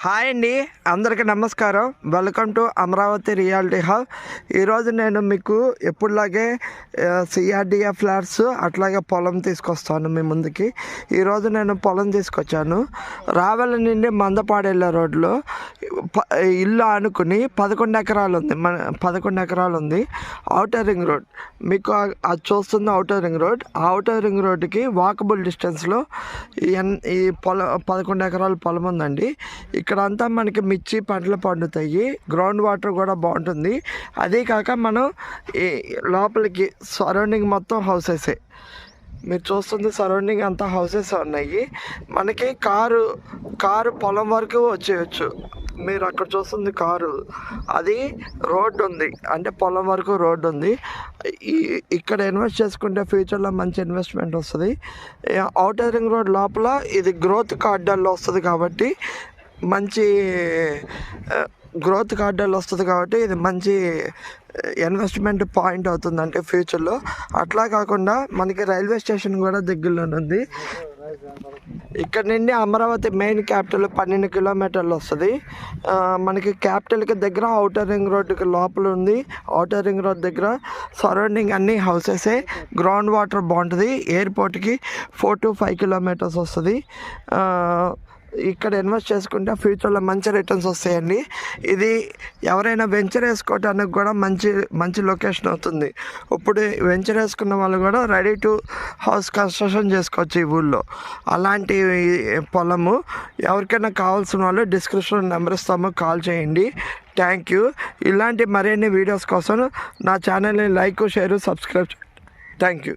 Hi అండి, అందరికీ నమస్కారం. Welcome to Amaravati reality hub. ఈరోజు నేను మీకు ఎప్పుడులాగే సిఆర్డిఏ ఫ్లాట్స్ అట్లాగే పొలం తీసుకొస్తాను మీ ముందుకి. ఈరోజు నేను పొలం తీసుకొచ్చాను. రావెల నుండి మందపాడు వెళ్ళే రోడ్లో ఇల్లు ఆనుకుని 11 ఎకరాలు ఉంది. 11 ఎకరాలు ఉంది. ఔటర్ రింగ్ రోడ్ మీకు అది చూస్తుంది. Outer ring road. ఆ ఔటర్ రింగ్ రోడ్డుకి వాకబుల్ డిస్టెన్స్లో ఈ పొలం 11 ఎకరాల పొలం ఉందండి. ఇక్కడ అంతా మనకి మిర్చి పంటలు పండుతాయి. గ్రౌండ్ వాటర్ కూడా బాగుంటుంది. అదే కాక మనం ఈ లోపలికి సరౌండింగ్ మొత్తం హౌసెసే. మీరు చూస్తుంది సరౌండింగ్ అంతా హౌసెస్ ఉన్నాయి. మనకి కారు పొలం వరకు వచ్చేయచ్చు. మీరు అక్కడ చూస్తుంది కారు, అది రోడ్డు ఉంది, అంటే పొలం వరకు రోడ్డు ఉంది. ఇక్కడ ఇన్వెస్ట్ చేసుకుంటే ఫ్యూచర్లో మంచి ఇన్వెస్ట్మెంట్ వస్తుంది. ఔటర్ రింగ్ రోడ్ లోపల ఇది గ్రోత్ కార్డర్లో వస్తుంది కాబట్టి ఇది మంచి ఇన్వెస్ట్మెంట్ పాయింట్ అవుతుంది అంటే ఫ్యూచర్లో. అట్లా కాకుండా మనకి రైల్వే స్టేషన్ కూడా దగ్గరలోనే ఉంది. ఇక్కడ నుండి అమరావతి మెయిన్ క్యాపిటల్ 12 కిలోమీటర్లు వస్తుంది. మనకి క్యాపిటల్కి దగ్గర ఔటర్ రింగ్ రోడ్డుకి లోపల ఉంది. ఔటర్ రింగ్ రోడ్ దగ్గర సరౌండింగ్ అన్ని హౌసెసే. గ్రౌండ్ వాటర్ బాగుంటుంది. ఎయిర్పోర్ట్కి 4 to 5 కిలోమీటర్స్ వస్తుంది. ఇక్కడ ఇన్వెస్ట్ చేసుకుంటే ఫ్యూచర్లో మంచి రిటర్న్స్ వస్తాయండి. ఇది ఎవరైనా వెంచర్ వేసుకోవడానికి కూడా మంచి లొకేషన్ అవుతుంది. ఇప్పుడు వెంచర్ వేసుకున్న వాళ్ళు కూడా రెడీ టు హౌస్ కన్స్ట్రక్షన్ చేసుకోవచ్చు ఈ ఊళ్ళో. అలాంటి పొలము ఎవరికైనా కావాల్సిన వాళ్ళు డిస్క్రిప్షన్ నెంబర్ ఇస్తాము, కాల్ చేయండి. Thank you. ఇలాంటి మరిన్ని వీడియోస్ కోసం నా ఛానల్ని like, share, subscribe. Thank you.